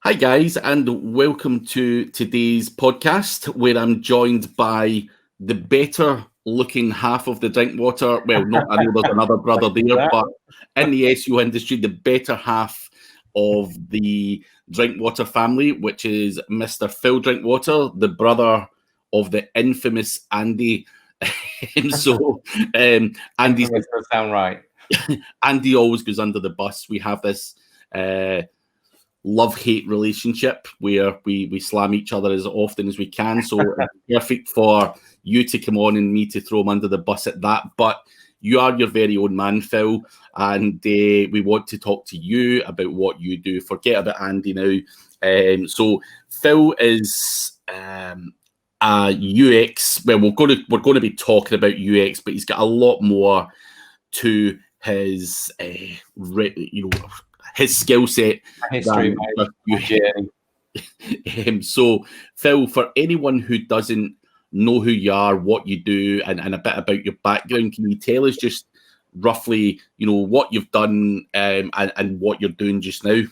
Hi guys, and welcome to today's podcast where I'm joined by the better looking half of the Drinkwater. Well, not I know there's another brother there, but in the SEO industry, the better half of the Drinkwater family, which is Mr. Phil Drinkwater, the brother of the infamous Andy. Andy's does sound right. Andy always goes under the bus. We have this love-hate relationship where we slam each other as often as we can. So it's perfect for you to come on and me to throw him under the bus at that. But you are your very own man, Phil, and we want to talk to you about what you do. Forget about Andy now. So Phil is a UX. Well, we're going to be talking about UX, but he's got a lot more to his his skill set. History, So, Phil, for anyone who doesn't know who you are, what you do, and a bit about your background, can you tell us just roughly, what you've done and what you're doing just now?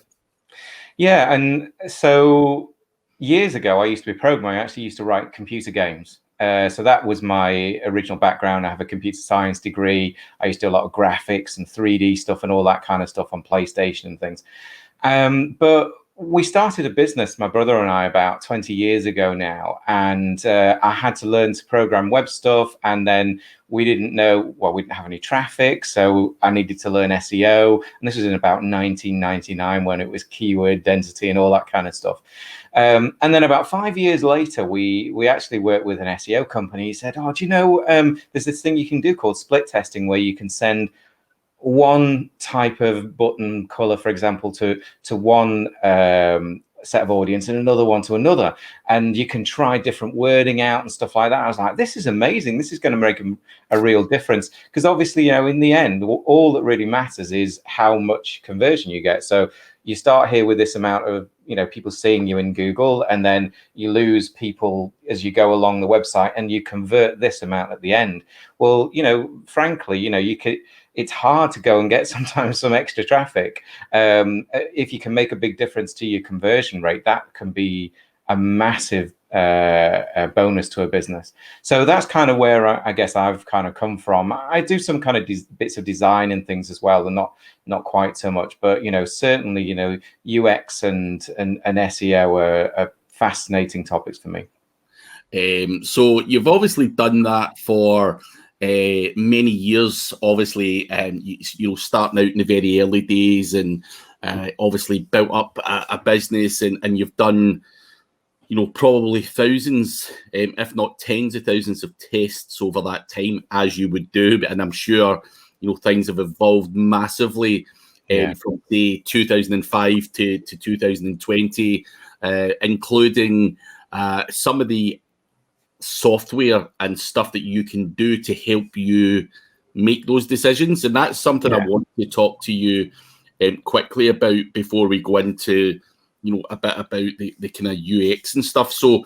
Yeah, and so years ago, I used to be a programmer. I actually used to write computer games. So that was my original background. I have a computer science degree. I used to do a lot of graphics and 3D stuff and all that kind of stuff on PlayStation and things. But we started a business, my brother and I, about 20 years ago now. And I had to learn to program web stuff. And then we didn't have any traffic. So I needed to learn SEO. And this was in about 1999 when it was keyword density and all that kind of stuff. And then about 5 years later, we actually worked with an SEO company. He said, "Oh, do you know, there's this thing you can do called split testing where you can send one type of button color, for example, to one set of audience and another one to another, and you can try different wording out and stuff like that." I was like, this is amazing. This is going to make a real difference, because obviously, in the end, all that really matters is how much conversion you get. So you start here with this amount of people seeing you in Google, and then you lose people as you go along the website, and you convert this amount at the end. Well, frankly, you could. It's hard to go and get sometimes some extra traffic. If you can make a big difference to your conversion rate, that can be a massive bonus to a business. So that's kind of where I guess I've kind of come from. I do some kind of bits of design and things as well, and not quite so much, but certainly UX and SEO are fascinating topics for me. So you've obviously done that for many years, obviously, starting out in the very early days, and obviously built up a business, and you've done probably thousands, if not tens of thousands of tests over that time, as you would do. And I'm sure things have evolved massively from say 2005 to 2020, including some of the software and stuff that you can do to help you make those decisions. And that's something I want to talk to you quickly about before we go into a bit about the kind of UX and stuff. So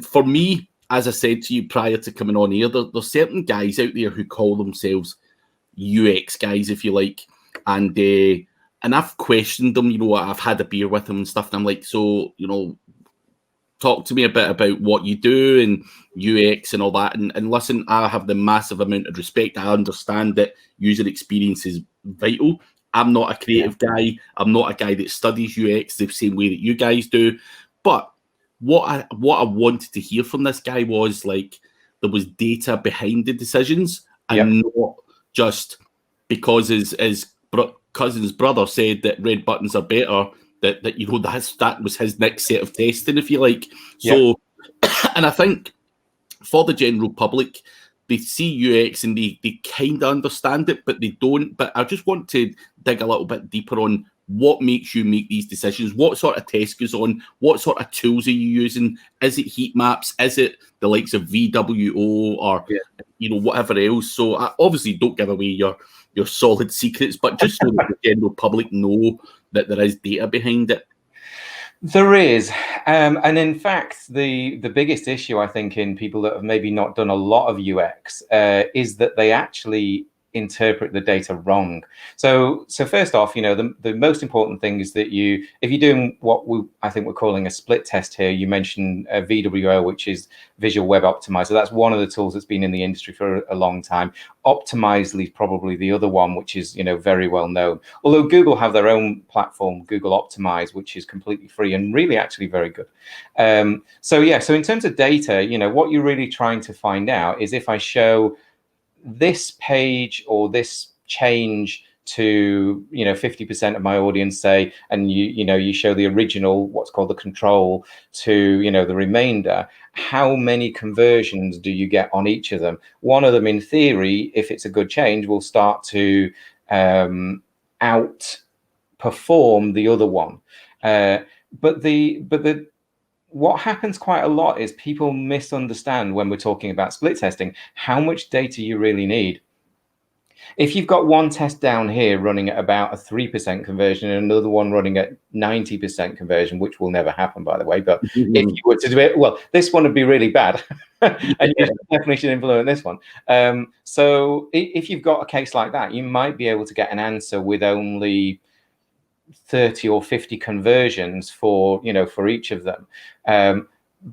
for me, as I said to you prior to coming on here, there's certain guys out there who call themselves UX guys, if you like, and I've questioned them. I've had a beer with them and stuff, and I'm like, so talk to me a bit about what you do and UX and all that. And listen, I have the massive amount of respect. I understand that user experience is vital. I'm not a creative guy. I'm not a guy that studies UX the same way that you guys do. But what I wanted to hear from this guy was like there was data behind the decisions, and not just because his cousin's brother said that red buttons are better. That was his next set of testing, if you like. So, and I think for the general public, they see UX and they kind of understand it, but they don't. But I just want to dig a little bit deeper on what makes you make these decisions. What sort of test goes on? What sort of tools are you using? Is it heat maps? Is it the likes of VWO or whatever else? So I obviously don't give away your solid secrets, but just so that the general public know that there is data behind it. There is, and in fact, the biggest issue I think in people that have maybe not done a lot of UX is that they actually interpret the data wrong. So first off, the most important thing is that if you're doing what I think we're calling a split test here, you mentioned VWO, which is Visual Web Optimizer. That's one of the tools that's been in the industry for a long time. Optimizely is probably the other one, which is very well known. Although Google have their own platform, Google Optimize, which is completely free and really actually very good. So in terms of data, what you're really trying to find out is if I show this page or this change to 50% of my audience, say, and you show the original, what's called the control, to the remainder, how many conversions do you get on each of them? One of them, in theory, if it's a good change, will start to outperform the other one. But what happens quite a lot is people misunderstand when we're talking about split testing how much data you really need. If you've got one test down here running at about a 3% conversion and another one running at 90% conversion, which will never happen, by the way, but if you were to do it, well, this one would be really bad. And you definitely should implement this one. So if you've got a case like that, you might be able to get an answer with only 30 or 50 conversions for each of them.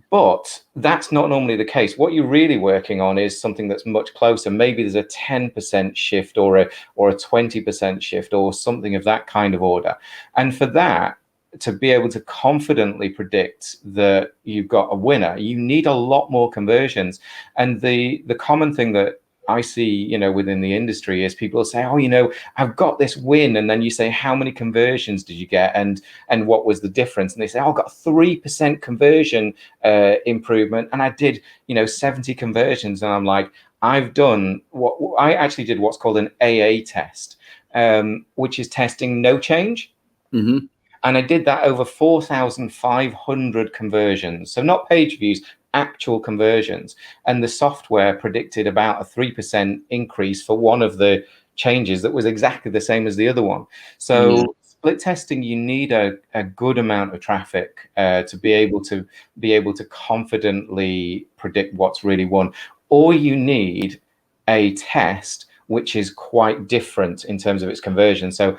But that's not normally the case. What you're really working on is something that's much closer. Maybe there's a 10% shift or a 20% shift or something of that kind of order. And for that, to be able to confidently predict that you've got a winner, you need a lot more conversions. And the common thing that I see, within the industry is people say, oh, I've got this win. And then you say, how many conversions did you get? And what was the difference? And they say, oh, I got 3% conversion improvement. And I did, 70 conversions. And I'm like, I actually did what's called an AA test, which is testing no change. Mm-hmm. And I did that over 4,500 conversions. So not page views, actual conversions. And the software predicted about a 3% increase for one of the changes that was exactly the same as the other one. So split testing, you need a good amount of traffic to be able to confidently predict what's really won. Or you need a test which is quite different in terms of its conversion. So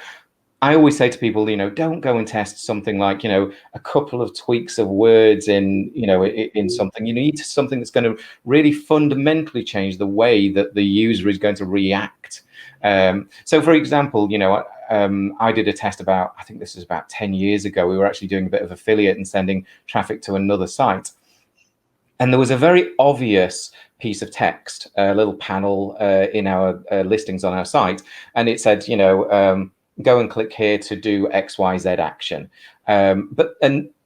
I always say to people, don't go and test something like, a couple of tweaks of words in something. You need something that's going to really fundamentally change the way that the user is going to react. So, for example, I did a test I think this is about 10 years ago. We were actually doing a bit of affiliate and sending traffic to another site. And there was a very obvious piece of text, a little panel in our listings on our site. And it said, go and click here to do XYZ action. And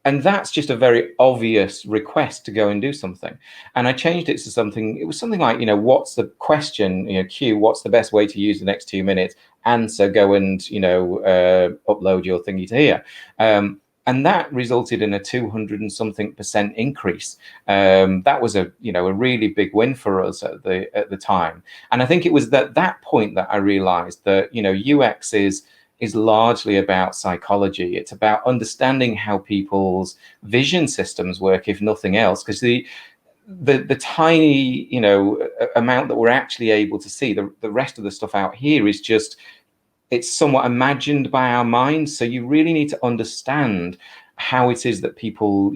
that's just a very obvious request to go and do something. And I changed it to something, it was something like, what's the question, Q, what's the best way to use the next 2 minutes? Answer, go and, upload your thingy to here. And that resulted in a 200 and something% increase. That was a really big win for us at the time. And I think it was that point that I realized that, UX is largely about psychology. It's about understanding how people's vision systems work, if nothing else, because the tiny, amount that we're actually able to see, the rest of the stuff out here is just, it's somewhat imagined by our minds. So you really need to understand how it is that people,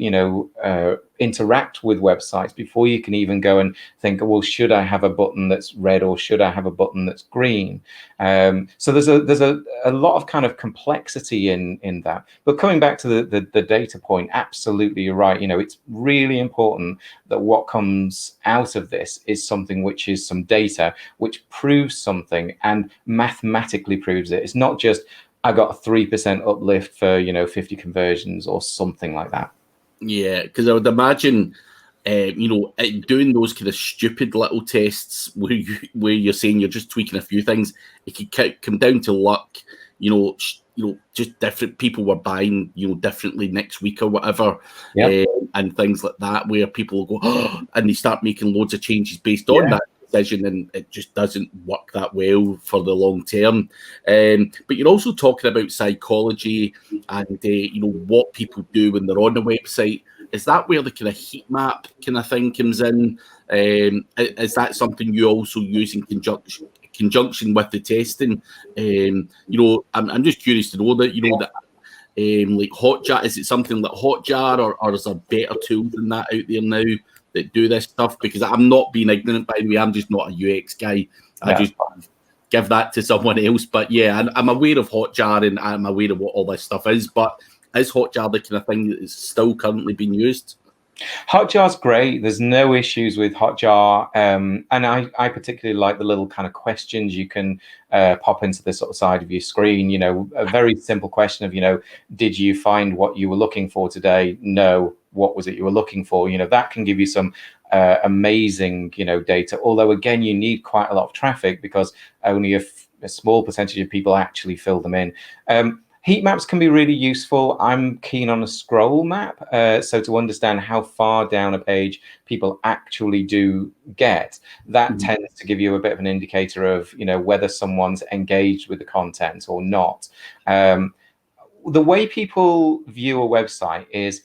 interact with websites before you can even go and think, well, should I have a button that's red or should I have a button that's green? So there's a lot of kind of complexity in that. But coming back to the data point, absolutely, you're right. It's really important that what comes out of this is something which is some data which proves something and mathematically proves it. It's not just I got a 3% uplift for 50 conversions or something like that. Yeah, because I would imagine, doing those kind of stupid little tests where you're saying you're just tweaking a few things, it could come down to luck. Just different people were buying, differently next week or whatever, and things like that, where people will go, and they start making loads of changes based on that decision, and it just doesn't work that well for the long term. But you're also talking about psychology and what people do when they're on the website. Is that where the kind of heat map kind of thing comes in? Is that something you also use in conjunction conjunction with the testing, I'm just curious to know that, that like Hotjar, is it something like Hotjar, or is there better tools than that out there now that do this stuff? Because I'm not being ignorant, by the way. I'm just not a UX guy. I just give that to someone else. But yeah, I'm aware of Hotjar and I'm aware of what all this stuff is. But is Hotjar the kind of thing that is still currently being used? Hotjar's great. There's no issues with Hotjar, and I particularly like the little kind of questions you can pop into the sort of side of your screen. A very simple question of, did you find what you were looking for today? No. What was it you were looking for? That can give you some amazing, data. Although again, you need quite a lot of traffic because only a small percentage of people actually fill them in. Heat maps can be really useful. I'm keen on a scroll map, so to understand how far down a page people actually do get. That tends to give you a bit of an indicator of, whether someone's engaged with the content or not. The way people view a website is,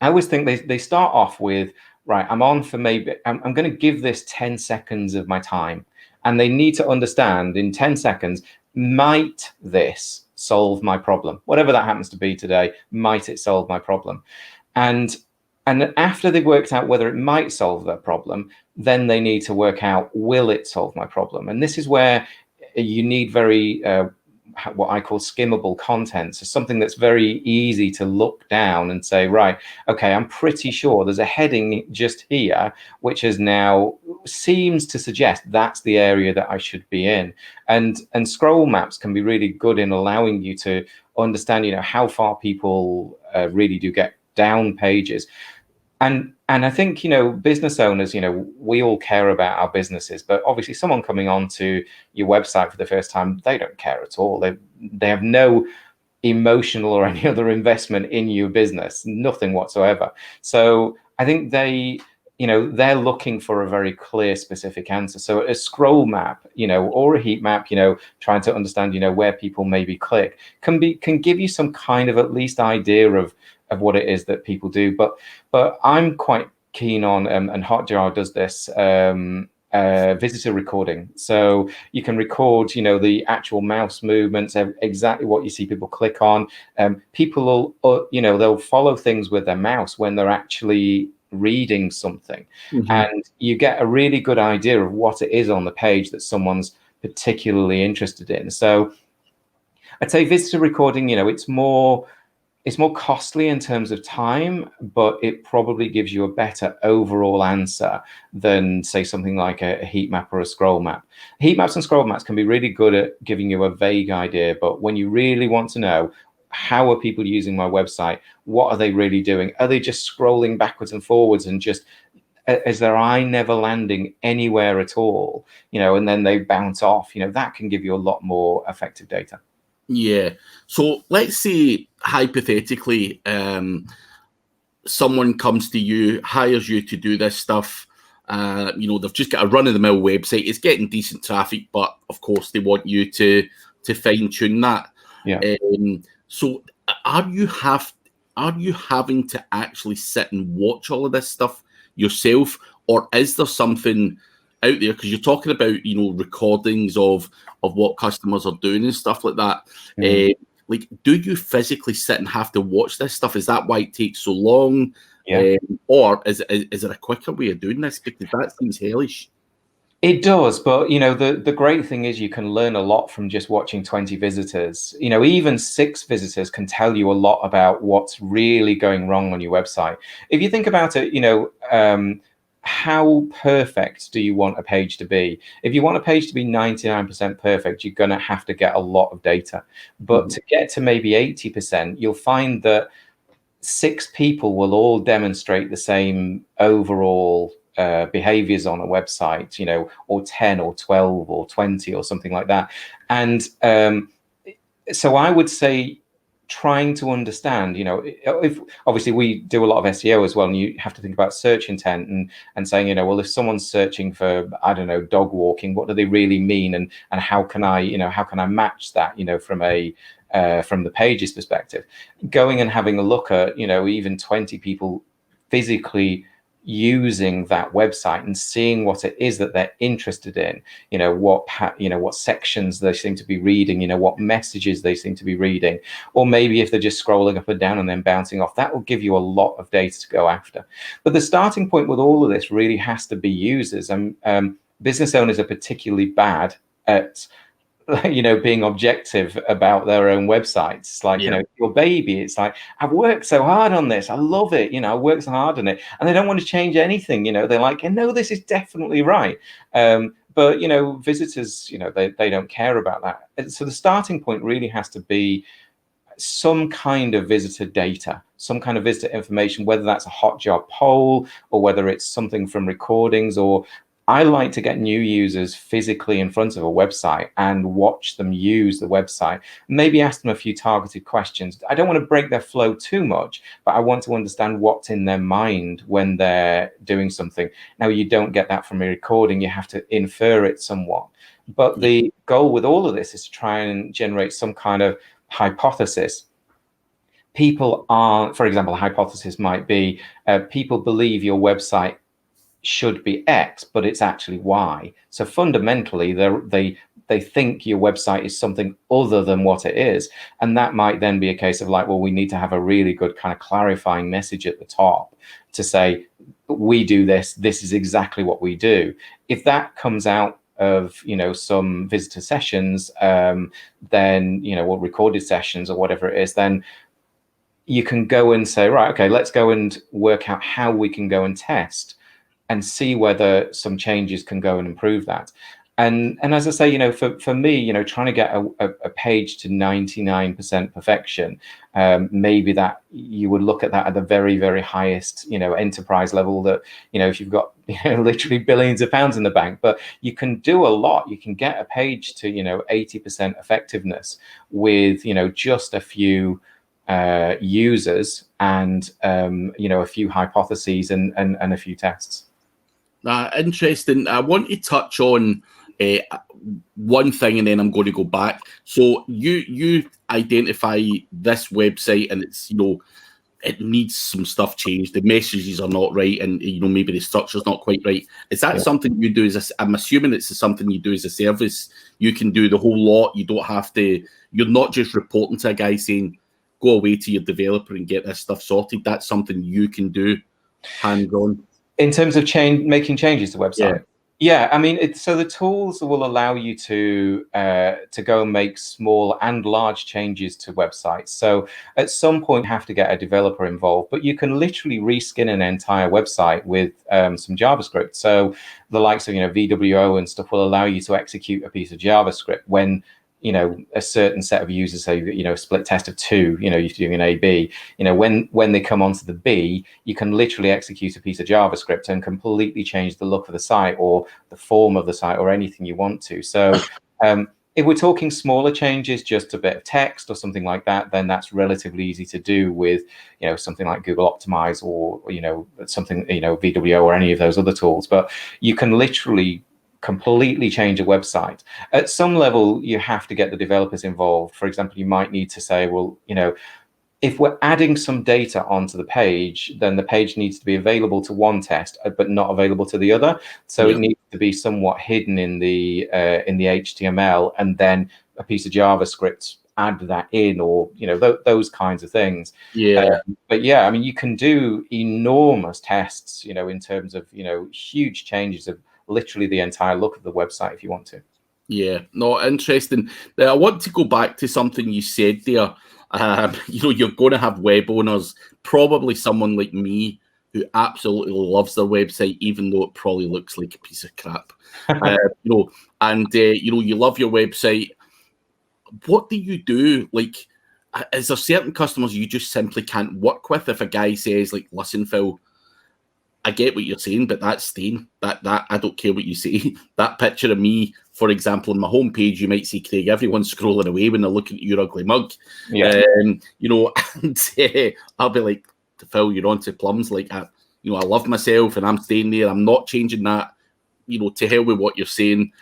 I always think they start off with, right, I'm on for maybe, I'm going to give this 10 seconds of my time. And they need to understand in 10 seconds, might this solve my problem? Whatever that happens to be today, might it solve my problem? And after they've worked out whether it might solve their problem, then they need to work out, will it solve my problem? And this is where you need very what I call skimmable content. So something that's very easy to look down and say, right, okay, I'm pretty sure there's a heading just here, which is now seems to suggest that's the area that I should be in. And scroll maps can be really good in allowing you to understand, how far people really do get down pages. And I think, business owners, we all care about our businesses, but obviously someone coming onto your website for the first time, they don't care at all. They have no emotional or any other investment in your business, nothing whatsoever. So I think they're looking for a very clear, specific answer. So a scroll map, or a heat map, trying to understand, where people maybe click can give you some kind of at least idea of what it is that people do. But I'm quite keen on, and Hotjar does this, visitor recording. So you can record, the actual mouse movements, exactly what you see people click on. People will, they'll follow things with their mouse when they're actually reading something. And you get a really good idea of what it is on the page that someone's particularly interested in. So I'd say visitor recording, it's more costly in terms of time, but it probably gives you a better overall answer than, say, something like a heat map or a scroll map. Heat maps and scroll maps can be really good at giving you a vague idea, but when you really want to know, how are people using my website? What are they really doing? Are they just scrolling backwards and forwards and just, is their eye never landing anywhere at all? And then they bounce off. That can give you a lot more effective data. Yeah. So let's say hypothetically, someone comes to you, hires you to do this stuff. They've just got a run-of-the-mill website. It's getting decent traffic, but of course they want you to fine-tune that. Yeah. So are you having to actually sit and watch all of this stuff yourself, or is there something out there? Because you're talking about recordings of what customers are doing and stuff like that. Like, do you physically sit and have to watch this stuff? Is that why it takes so long? Yeah. Or is there a quicker way of doing this? Because that seems hellish. It does, but the great thing is you can learn a lot from just watching 20 visitors. Even 6 visitors can tell you a lot about what's really going wrong on your website. If you think about it, how perfect do you want a page to be? If you want a page to be 99% perfect, you're going to have to get a lot of data. But to get to maybe 80%, you'll find that 6 people will all demonstrate the same overall behaviors on a website, or 10 or 12 or 20 or something like that. And so I would say, trying to understand, if obviously we do a lot of SEO as well, and you have to think about search intent and saying, well, if someone's searching for, I don't know, dog walking, what do they really mean? And how can I match that, from the page's perspective? Going and having a look at, even 20 people physically using that website and seeing what it is that they're interested in, what sections they seem to be reading, what messages they seem to be reading, or maybe if they're just scrolling up and down and then bouncing off, that will give you a lot of data to go after. But the starting point with all of this really has to be users. And business owners are particularly bad at being objective about their own websites. It's like, your baby, it's like, I've worked so hard on this, I love it, I worked so hard on it, and they don't want to change anything. They're like, no, this is definitely right. But visitors, they don't care about that. So the starting point really has to be some kind of visitor data, some kind of visitor information, whether that's a Hotjar poll or whether it's something from recordings. Or I like to get new users physically in front of a website and watch them use the website, maybe ask them a few targeted questions. I don't want to break their flow too much, but I want to understand what's in their mind when they're doing something. Now, you don't get that from a recording. You have to infer it somewhat. But the goal with all of this is to try and generate some kind of hypothesis. People are, for example, a hypothesis might be people believe your website should be X, but it's actually Y. So fundamentally, they think your website is something other than what it is. And that might then be a case of like, well, we need to have a really good kind of clarifying message at the top to say, we do this, this is exactly what we do. If that comes out of some visitor sessions, then or recorded sessions or whatever it is, then you can go and say, right, okay, let's go and work out how we can go and test and see whether some changes can go and improve that. And as I say, for me, trying to get a page to 99% perfection, maybe that you would look at that at the very, very highest, enterprise level, that, if you've got literally billions of pounds in the bank, but you can do a lot. You can get a page to, 80% effectiveness with, just a few users and, a few hypotheses and a few tests. Interesting. I want to touch on one thing, and then I'm going to go back. So you identify this website, and it's it needs some stuff changed. The messages are not right, and maybe the structure's not quite right. Is that something you do I'm assuming it's something you do as a service? You can do the whole lot. You don't have to. You're not just reporting to a guy saying, "Go away to your developer and get this stuff sorted." That's something you can do hands-on. In terms of making changes to the website? Yeah, I mean, so the tools will allow you to go and make small and large changes to websites. So at some point, you have to get a developer involved, but you can literally reskin an entire website with some JavaScript. So the likes of VWO and stuff will allow you to execute a piece of JavaScript when a certain set of users, say, split test of 2, you're doing an A/B, when they come onto the B, you can literally execute a piece of JavaScript and completely change the look of the site or the form of the site or anything you want to. So if we're talking smaller changes, just a bit of text or something like that, then that's relatively easy to do with, something like Google Optimize or, something, VWO or any of those other tools. But you can literally completely change a website. At some level, you have to get the developers involved. For example, you might need to say, well, if we're adding some data onto the page, then the page needs to be available to one test, but not available to the other. So it needs to be somewhat hidden in the HTML, and then a piece of JavaScript add that in, or those kinds of things. But yeah, I mean, you can do enormous tests, in terms of huge changes of literally the entire look of the website if you want to. Yeah, no, interesting. Now, I want to go back to something you said there. You're going to have web owners, probably someone like me, who absolutely loves their website, even though it probably looks like a piece of crap. You love your website. What do you do? Like, is there certain customers you just simply can't work with? If a guy says, like, listen, Phil, I get what you're saying, but that's staying. That I don't care what you say. That picture of me, for example, on my homepage, you might see, Craig, everyone's scrolling away when they're looking at your ugly mug. And I'll be like, Phil, you're onto plums. Like, I love myself and I'm staying there. I'm not changing that. To hell with what you're saying.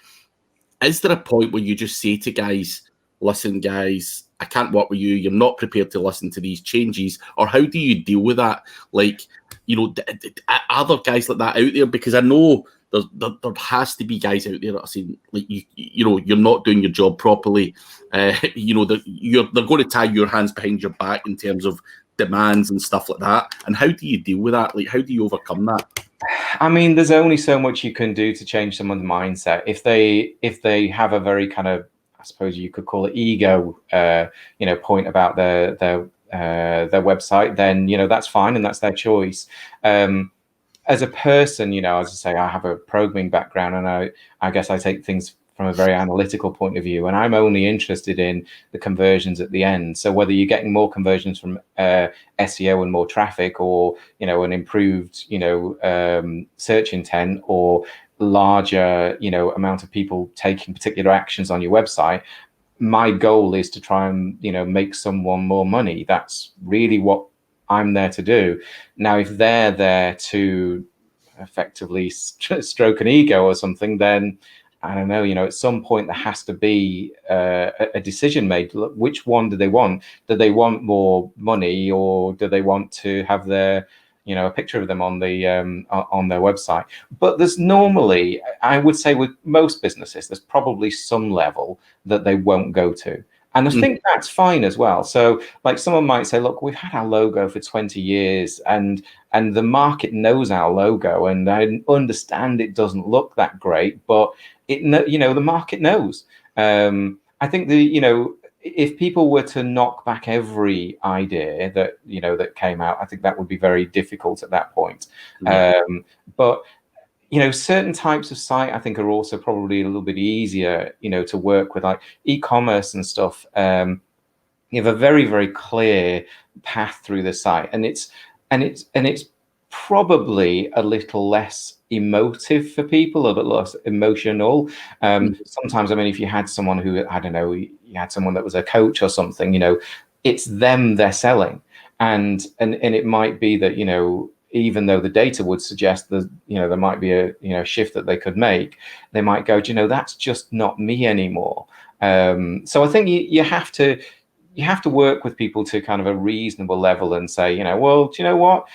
Is there a point where you just say to guys, listen, guys, I can't work with you. You're not prepared to listen to these changes? Or how do you deal with that? Like, are there guys like that out there? Because I know there has to be guys out there that are saying, like, you're not doing your job properly. They're going to tie your hands behind your back in terms of demands and stuff like that. And how do you deal with that? Like, how do you overcome that? I mean, there's only so much you can do to change someone's mindset. If they have a very kind of, I suppose you could call it ego, point about their website, then that's fine and that's their choice. As a person, as I say, I have a programming background, and I guess I take things from a very analytical point of view, and I'm only interested in the conversions at the end. So whether you're getting more conversions from SEO and more traffic, or an improved search intent, or larger amount of people taking particular actions on your website, my goal is to try and make someone more money. That's really what I'm there to do. Now, if they're there to effectively stroke an ego or something, then I don't know, at some point there has to be a decision made. Look, which one do they want? Do they want more money, or do they want to have their, a picture of them on their website? But there's normally, I would say with most businesses, there's probably some level that they won't go to. And I think that's fine as well. So like someone might say, look, we've had our logo for 20 years and the market knows our logo, and I understand it doesn't look that great, but the market knows. I think if people were to knock back every idea that, that came out, I think that would be very difficult at that point. But certain types of site, I think, are also probably a little bit easier, to work with, like e-commerce and stuff. You have a very, very clear path through the site, and it's probably a little less emotive for people, a bit less emotional. Sometimes, I mean, if you had someone who, I don't know, you had someone that was a coach or something, it's them they're selling, and it might be that, even though the data would suggest that there might be a shift that they could make, they might go, that's just not me anymore. So I think you have to work with people to kind of a reasonable level and say, well, do you know what,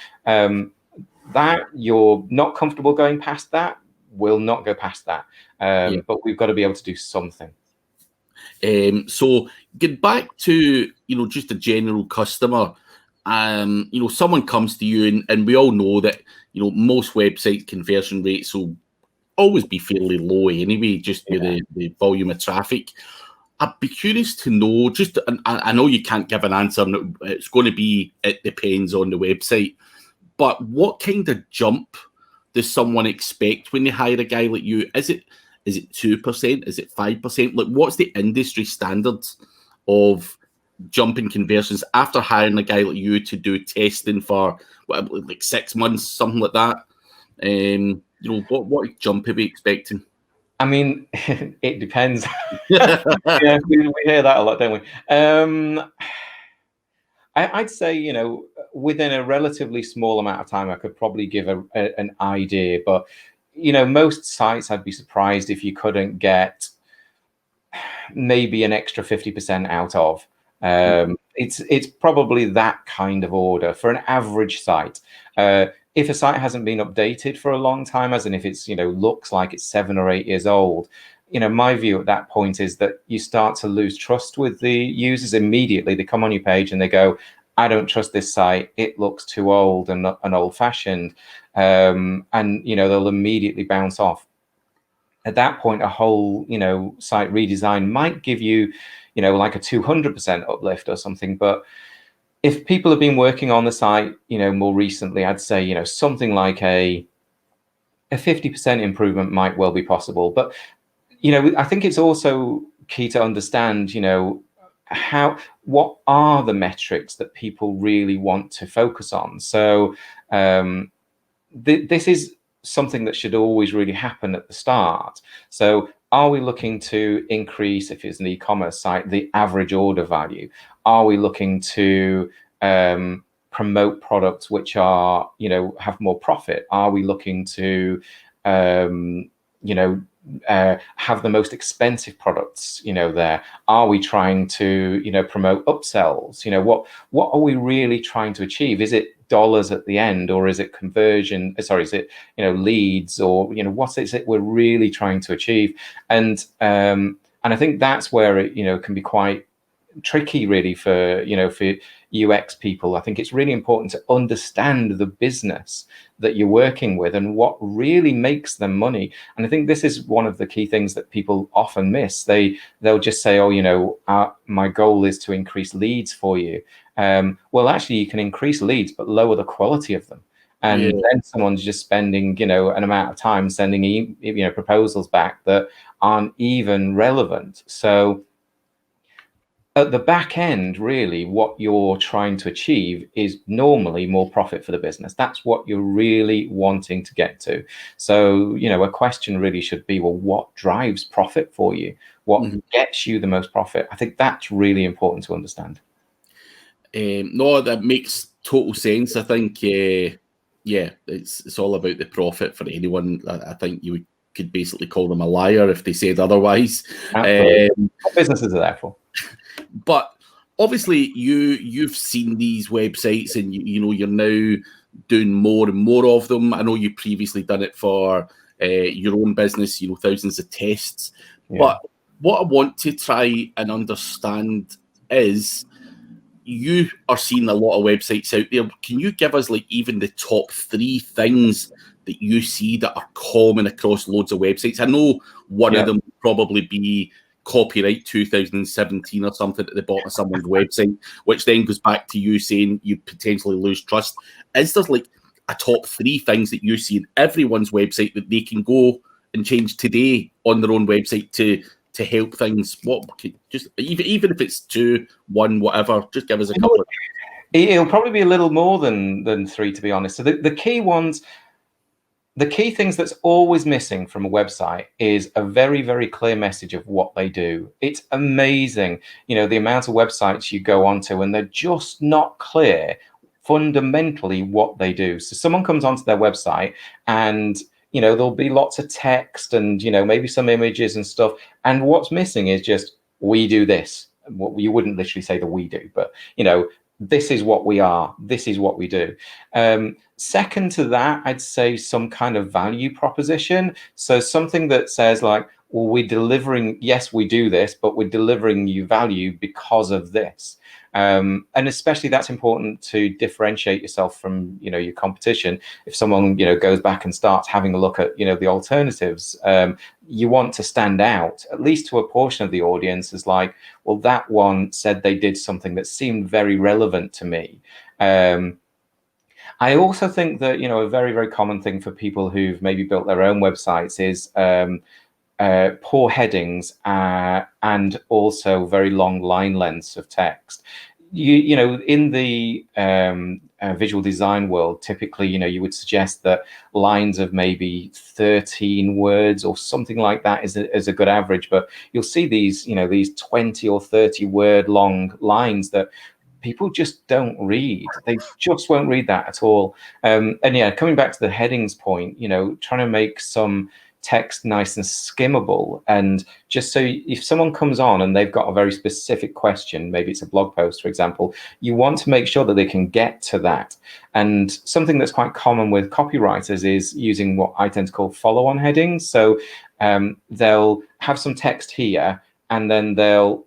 that you're not comfortable going past that, we'll not go past that. But we've got to be able to do something. So get back to just a general customer. Someone comes to you, and we all know that most website conversion rates will always be fairly low anyway, just with the volume of traffic. I'd be curious to know, and I know you can't give an answer, it's going to be, it depends on the website, but what kind of jump does someone expect when they hire a guy like you? Is it 2%? Is it 5%? Like, what's the industry standards of jumping conversions after hiring a guy like you to do testing for like 6 months, something like that? What jump are we expecting? I mean, it depends. We hear that a lot, don't we? I'd say, within a relatively small amount of time, I could probably give an idea. But, most sites, I'd be surprised if you couldn't get maybe an extra 50% out of. It's probably that kind of order for an average site. If a site hasn't been updated for a long time, as in if it's looks like it's 7 or 8 years old, my view at that point is that you start to lose trust with the users immediately. They come on your page and they go, I don't trust this site. It looks too old and old-fashioned, and they'll immediately bounce off. At that point, a whole site redesign might give you like a 200% uplift or something. But if people have been working on the site more recently, I'd say something like a 50% improvement might well be possible. But I think it's also key to understand what are the metrics that people really want to focus on. So this is something that should always really happen at the start. So are we looking to increase, if it's an e-commerce site, the average order value? Are we looking to promote products which are, have more profit? Are we looking to, have the most expensive products, there? Are we trying to, promote upsells? What are we really trying to achieve? Is it dollars at the end, or is it conversion? Sorry, is it, you know, leads, or, you know, what is it we're really trying to achieve? And I think that's where it, you know, can be quite tricky, really, for, you know, for UX people. I think it's really important to understand the business that you're working with and what really makes them money. And I think this is one of the key things that people often miss. They'll just say, oh, you know, my goal is to increase leads for you. Well, actually, you can increase leads, but lower the quality of them. And then someone's just spending, you know, an amount of time sending, you know, proposals back that aren't even relevant. So at the back end, really, what you're trying to achieve is normally more profit for the business. That's what you're really wanting to get to. So, you know, a question really should be, well, what drives profit for you? What gets you the most profit? I think that's really important to understand. No, that makes total sense. I think, yeah, it's all about the profit for anyone. I think you could basically call them a liar if they said otherwise. Absolutely. What businesses are there for? But obviously, you've seen these websites, and you know you're now doing more and more of them. I know you previously done it for your own business, you know, thousands of tests. Yeah. But what I want to try and understand is, you are seeing a lot of websites out there. Can you give us like even the top 3 things that you see that are common across loads of websites? I know one of them would probably be copyright 2017 or something at the bottom of someone's website, which then goes back to you saying you potentially lose trust. Is there like a top 3 things that you see in everyone's website that they can go and change today on their own website to help things? What, just even if it's 2, 1, whatever, just give us a couple. It'll probably be a little more than 3, to be honest. So the key ones, the key things that's always missing from a website is a very, very clear message of what they do. It's amazing, you know, the amount of websites you go onto and they're just not clear fundamentally what they do. So someone comes onto their website and, you know, there'll be lots of text and, you know, maybe some images and stuff. And what's missing is just, we do this. What you wouldn't literally say the we do, but, you know, this is what we are. This is what we do. Second to that, I'd say some kind of value proposition. So something that says like, well, we're delivering, yes, we do this, but we're delivering you value because of this. And especially that's important to differentiate yourself from, you know, your competition. If someone, you know, goes back and starts having a look at, you know, the alternatives, you want to stand out, at least to a portion of the audience, as like, well, that one said they did something that seemed very relevant to me. I also think that, you know, a very, very common thing for people who've maybe built their own websites is poor headings and also very long line lengths of text. You know, in the visual design world, typically, you know, you would suggest that lines of maybe 13 words or something like that is a good average. But you'll see these, you know, these 20 or 30 word long lines that people just don't read. They just won't read that at all. And yeah, coming back to the headings point, you know, trying to make some text nice and skimmable, and just so if someone comes on and they've got a very specific question, maybe it's a blog post, for example, you want to make sure that they can get to that. And something that's quite common with copywriters is using what I tend to call follow-on headings. So they'll have some text here, and then they'll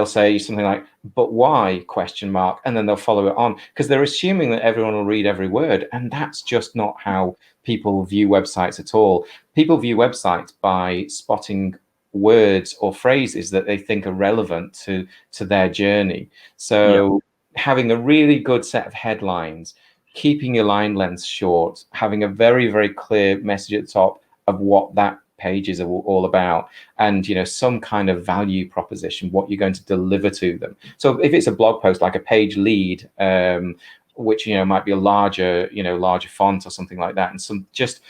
say something like, but why, question mark, and then they'll follow it on, because they're assuming that everyone will read every word, and that's just not how people view websites at all. People view websites by spotting words or phrases that they think are relevant to their journey. So having a really good set of headlines, keeping your line lengths short, having a very, very clear message at the top of what that pages are all about, and, you know, some kind of value proposition, what you're going to deliver to them. So if it's a blog post, like a page lead, which, you know, might be a larger font or something like that, and some just,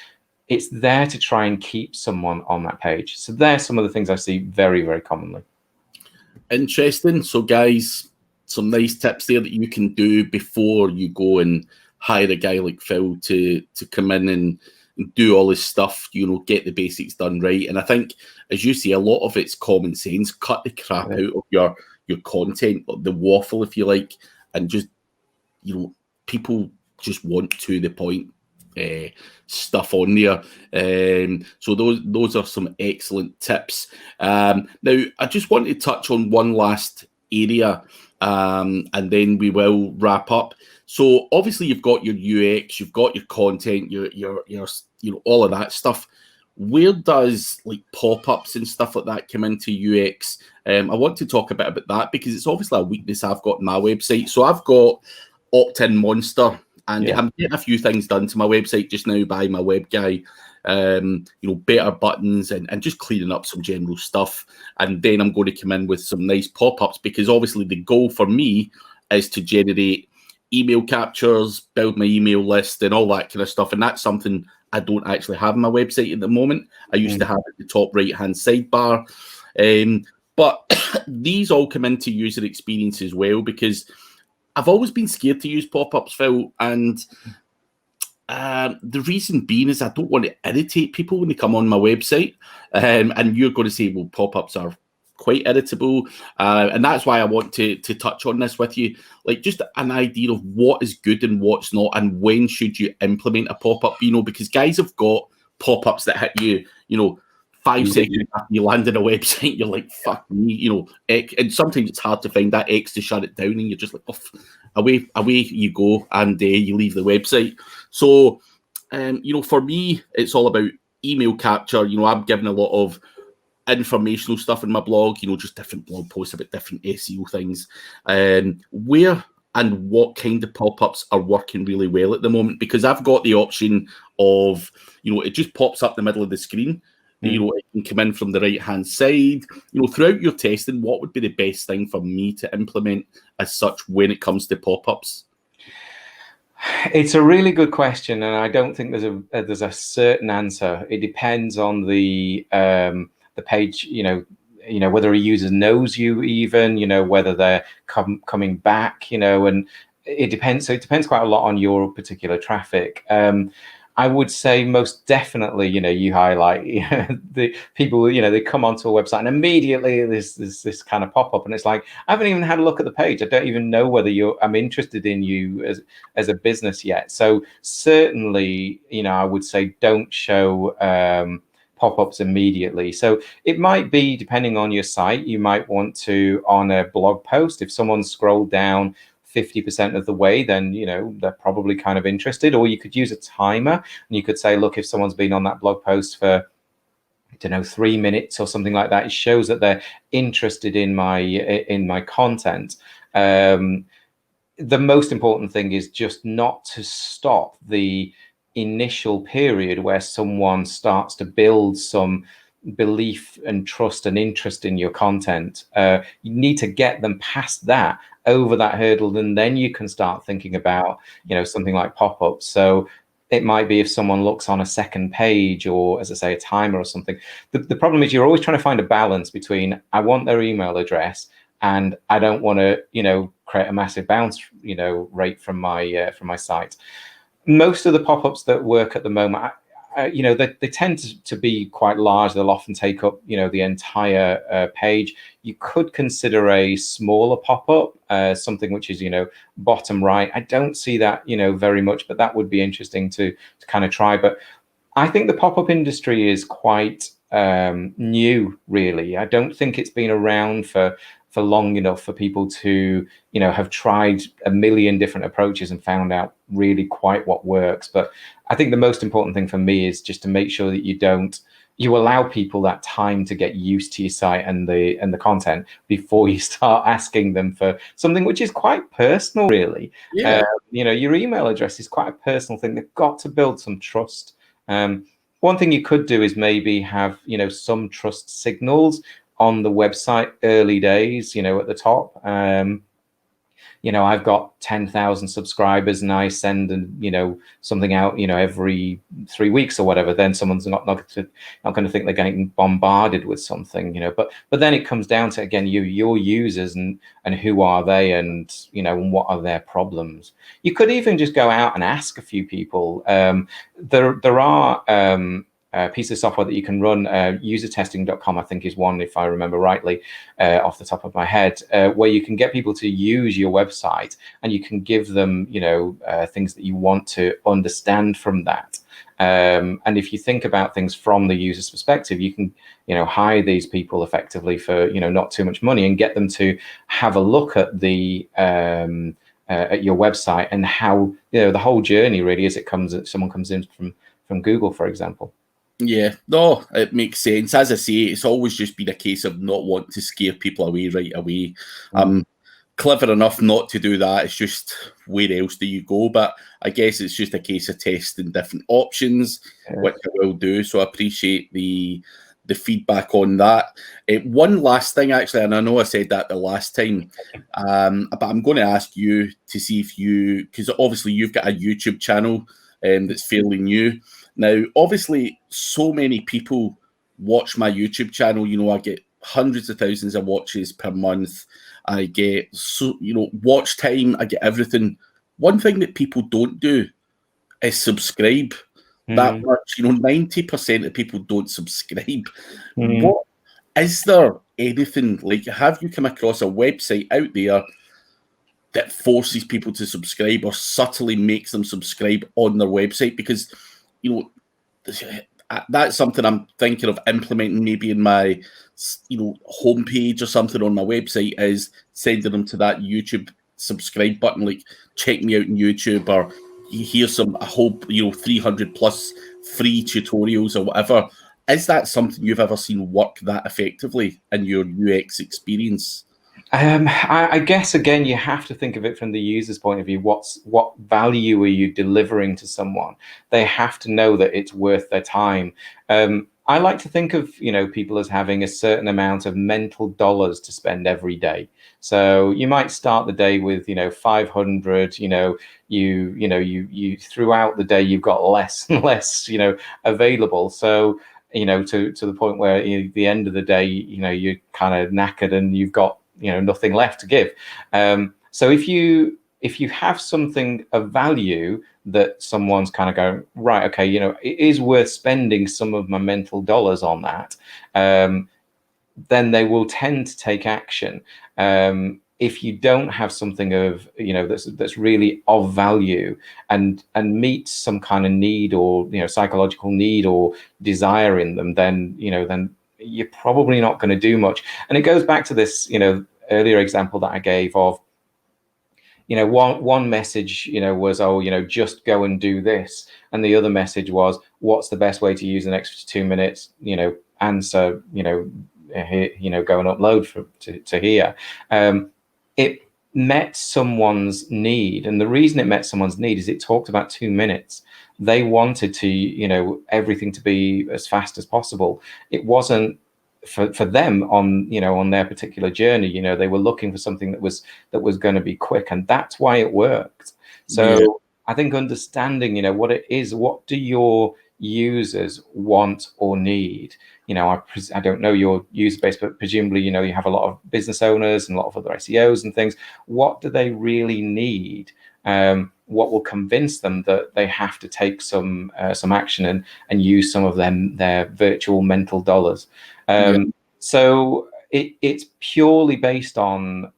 it's there to try and keep someone on that page. So there's some of the things I see very, very commonly. Interesting. So guys, some nice tips there that you can do before you go and hire a guy like Phil to come in and do all this stuff, you know, get the basics done right. And I think, as you say, a lot of it's common sense. Cut the crap out of your content, the waffle, if you like, and just, you know, people just want to the point stuff on there. So those are some excellent tips. Now, I just want to touch on one last area, and then we will wrap up. So obviously you've got your UX, you've got your content, your all of that stuff. Where does like pop-ups and stuff like that come into UX? I want to talk a bit about that because it's obviously a weakness I've got on my website. So I've got opt-in monster, and I'm getting a few things done to my website just now by my web guy. Better buttons and just cleaning up some general stuff. And then I'm going to come in with some nice pop-ups because obviously the goal for me is to generate email captures, build my email list and all that kind of stuff. And that's something I don't actually have on my website at the moment. I used to have it at the top right-hand sidebar. But these all come into user experience as well because I've always been scared to use pop-ups, Phil, and the reason being is I don't want to irritate people when they come on my website. And you're going to say, well, pop-ups are quite irritable. And that's why I want to touch on this with you. Like just an idea of what is good and what's not, and when should you implement a pop-up, because guys have got pop-ups that hit you, 5 seconds after you land on a website, you're like, fuck me, and sometimes it's hard to find that X to shut it down, and you're just like, away you go, and you leave the website. So, for me, it's all about email capture. I'm giving a lot of informational stuff in my blog, just different blog posts about different SEO things. Where and what kind of pop-ups are working really well at the moment? Because I've got the option of, it just pops up the middle of the screen. It can come in from the right-hand side. Throughout your testing, what would be the best thing for me to implement as such when it comes to pop-ups? It's a really good question, and I don't think there's a certain answer. It depends on the page, whether a user knows you even, whether they're coming back, and it depends. So it depends quite a lot on your particular traffic. I would say most definitely, you highlight the people, they come onto a website and immediately there's this kind of pop up, and it's like, I haven't even had a look at the page. I don't even know whether I'm interested in you as a business yet. So certainly, I would say don't show pop-ups immediately. So it might be, depending on your site, you might want to, on a blog post, if someone scrolled down 50% of the way, then they're probably kind of interested. Or you could use a timer, and you could say, look, if someone's been on that blog post for 3 minutes or something like that, it shows that they're interested in my content. The most important thing is just not to stop the initial period where someone starts to build some belief and trust and interest in your content. You need to get them past that, over that hurdle, and then you can start thinking about something like pop-ups. So it might be if someone looks on a second page, or, as I say, a timer or something. The problem is you're always trying to find a balance between, I want their email address and I don't want to create a massive bounce rate from my site. Most of the pop-ups that work at the moment, they tend to be quite large. They'll often take up, the entire page. You could consider a smaller pop-up, something which is, bottom right. I don't see that, very much, but that would be interesting to kind of try. But I think the pop-up industry is quite new, really. I don't think it's been around for long enough for people to, have tried a million different approaches and found out really quite what works. But I think the most important thing for me is just to make sure that you allow people that time to get used to your site and the content before you start asking them for something which is quite personal, really. Yeah. Your email address is quite a personal thing. They've got to build some trust. One thing you could do is maybe have, some trust signals on the website early days, at the top. I've got 10,000 subscribers and I send something out, every 3 weeks or whatever, then someone's not going to think they're getting bombarded with something, But then it comes down to, again, your users and who are they, and and what are their problems. You could even just go out and ask a few people. There are piece of software that you can run. Usertesting.com, I think, is one, if I remember rightly, off the top of my head, where you can get people to use your website, and you can give them, things that you want to understand from that. And if you think about things from the user's perspective, you can, hire these people effectively for, not too much money, and get them to have a look at at your website, and how, the whole journey really, as someone comes in from Google, for example. Yeah, no, it makes sense. As I say, it's always just been a case of not wanting to scare people away right away. I'm clever enough not to do that. It's just, where else do you go? But I guess it's just a case of testing different options, which I will do. So I appreciate the feedback on that. One last thing, actually, and I know I said that the last time, but I'm going to ask you to see if because obviously you've got a YouTube channel that's fairly new. Now, obviously, so many people watch my YouTube channel. I get hundreds of thousands of watches per month. I get, watch time. I get everything. One thing that people don't do is subscribe. That much, 90% of people don't subscribe. What is there anything like? Have you come across a website out there that forces people to subscribe, or subtly makes them subscribe on their website? Because that's something I'm thinking of implementing, maybe in my homepage or something on my website, is sending them to that YouTube subscribe button, like, check me out on YouTube, or here's I hope 300 plus free tutorials or whatever. Is that something you've ever seen work that effectively in your UX experience? I guess, again, you have to think of it from the user's point of view. What value are you delivering to someone? They have to know that it's worth their time. I like to think of people as having a certain amount of mental dollars to spend every day. So you might start the day with 500. You throughout the day you've got less and less available. So to the point where at the end of the day you're kind of knackered and you've got nothing left to give. So if you have something of value that someone's kind of going, right, okay, it is worth spending some of my mental dollars on that, then they will tend to take action. If you don't have something of that's really of value and meets some kind of need, or psychological need or desire in them, then you're probably not going to do much. And it goes back to this earlier example that I gave of one message was, just go and do this, and the other message was, what's the best way to use the next 2 minutes, answer, go and upload to here. It met someone's need, and the reason it met someone's need is it talked about 2 minutes. They wanted to everything to be as fast as possible. It wasn't for them on their particular journey. They were looking for something that was going to be quick, and that's why it worked. So I think understanding what it is, what do your users want or need. I don't know your user base, but presumably you have a lot of business owners and a lot of other SEOs and things. What do they really need? What will convince them that they have to take some action and use some of their virtual mental dollars? So it's purely based on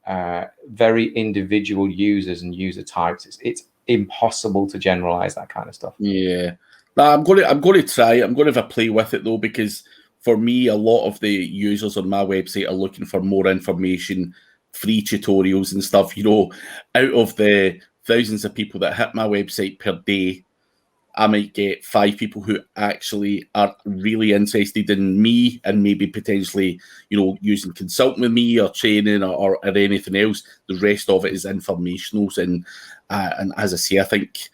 very individual users and user types. It's impossible to generalize that kind of stuff. Yeah, I'm going to try. I'm going to have a play with it though, because for me, a lot of the users on my website are looking for more information, free tutorials and stuff. Out of the thousands of people that hit my website per day, I might get 5 people who actually are really interested in me and maybe potentially, using consulting with me or training or anything else. The rest of it is informationals. And as I say, I think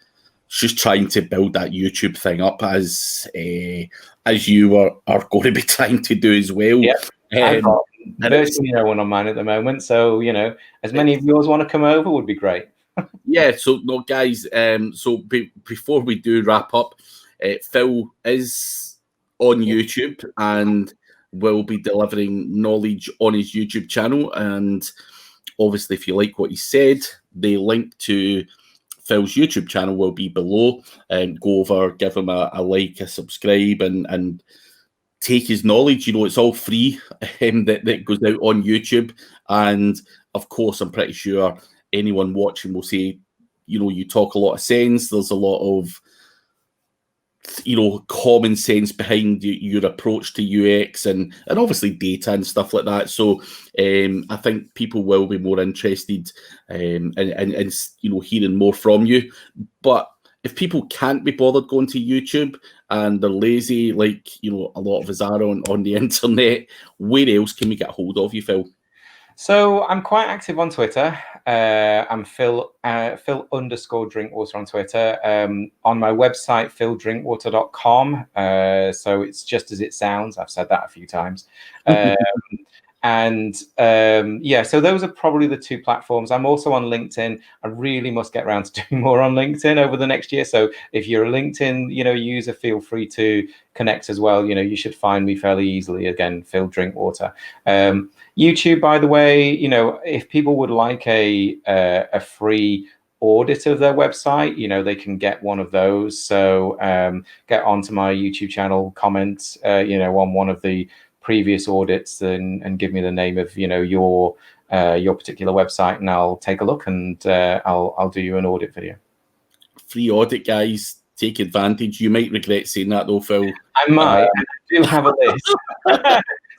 it's just trying to build that YouTube thing up as you are going to be trying to do as well. Yeah. I've got virtually no one on mine at the moment. So, as many of yours want to come over would be great. Yeah, so no, guys. Before we do wrap up, Phil is on YouTube and will be delivering knowledge on his YouTube channel. And obviously, if you like what he said, the link to Phil's YouTube channel will be below. Go over, give him a like, a subscribe, and take his knowledge. You know, it's all free that goes out on YouTube. And of course, I'm pretty sure anyone watching will say, you know, you talk a lot of sense. There's a lot of, you know, common sense behind your approach to UX and obviously data and stuff like that. So I think people will be more interested in you know, hearing more from you. But if people can't be bothered going to YouTube and they're lazy, like, you know, a lot of us are on the internet, where else can we get a hold of you, Phil? So I'm quite active on Twitter. I'm Phil _Drinkwater on Twitter. On my website, phildrinkwater.com. So it's just as it sounds. I've said that a few times. Yeah, so those are probably the two platforms. I'm also on LinkedIn. I really must get around to doing more on LinkedIn over the next year. So if you're a LinkedIn, you know, user, feel free to connect as well. You know, you should find me fairly easily. Again, Phil Drinkwater. YouTube, by the way, you know, if people would like a free audit of their website, you know, they can get one of those. So get onto my YouTube channel, comment, you know, on one of the previous audits and give me the name of, you know, your particular website, and I'll take a look and I'll do you an audit video. Free audit, guys. Take advantage. You might regret saying that though, Phil. I might. And I do have a list.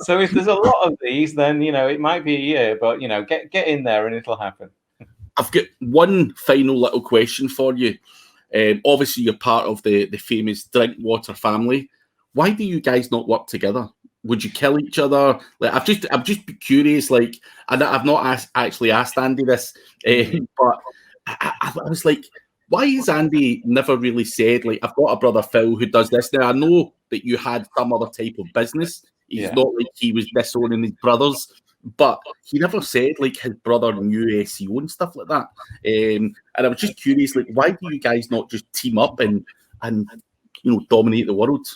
So if there's a lot of these, then, you know, it might be a year, but, you know, get in there and it'll happen. I've got one final little question for you. Obviously, you're part of the famous Drinkwater family. Why do you guys not work together? Would you kill each other? Like, I've just been curious. Like, I've not actually asked Andy this, but I was like, why has Andy never really said, like, I've got a brother Phil who does this? Now I know that you had some other type of business. He's not like he was disowning his brothers, but he never said like his brother knew SEO and stuff like that. And I was just curious, like, why do you guys not just team up and you know, dominate the world?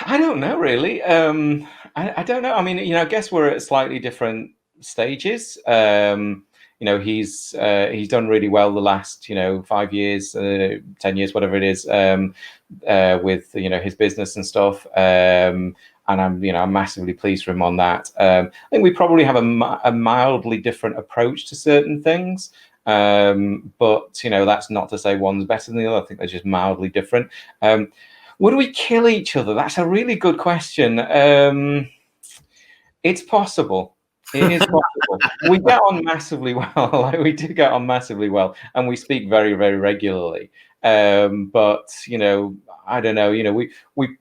I don't know, really. I don't know. I mean, you know, I guess we're at slightly different stages. You know, he's done really well the last, you know, 5 years, 10 years, whatever it is, with, you know, his business and stuff. And I'm, you know, I'm massively pleased for him on that. I think we probably have a mildly different approach to certain things. But, you know, that's not to say one's better than the other. I think they're just mildly different. Would we kill each other? That's a really good question. It's possible. It is possible. We get on massively well. Like, we do get on massively well, and we speak very, very regularly. But, you know, I don't know. You know, we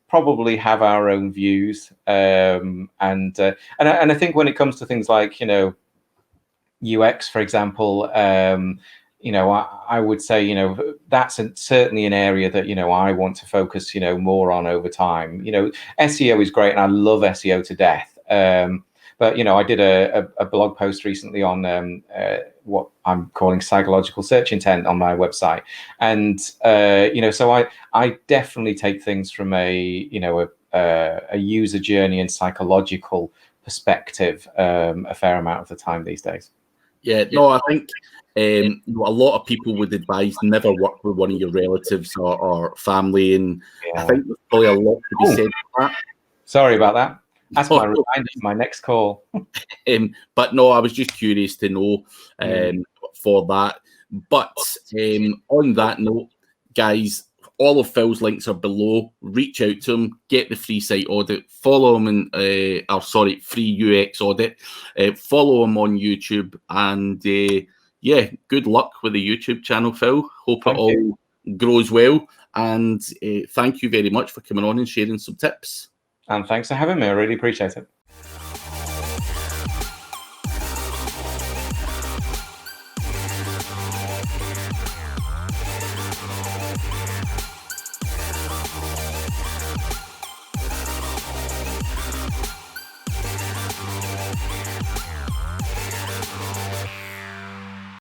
probably have our own views, and I think when it comes to things like, you know, UX, for example, you know, I would say, you know, that's certainly an area that, you know, I want to focus, you know, more on over time. You know, SEO is great, and I love SEO to death. But, you know, I did a blog post recently on what I'm calling psychological search intent on my website. And, you know, so I definitely take things from you know, a user journey and psychological perspective a fair amount of the time these days. Yeah, no, I think you know, a lot of people would advise never work with one of your relatives or family, and I think there's probably a lot to be said for that. Sorry about that. That's my reminder for my next call. But no, I was just curious to know for that. But on that note, guys, all of Phil's links are below. Reach out to him, get the free site audit, follow him in, free UX audit. Follow him on YouTube, and yeah, good luck with the YouTube channel, Phil. Hope it all grows well, and thank you very much for coming on and sharing some tips. And thanks for having me. I really appreciate it.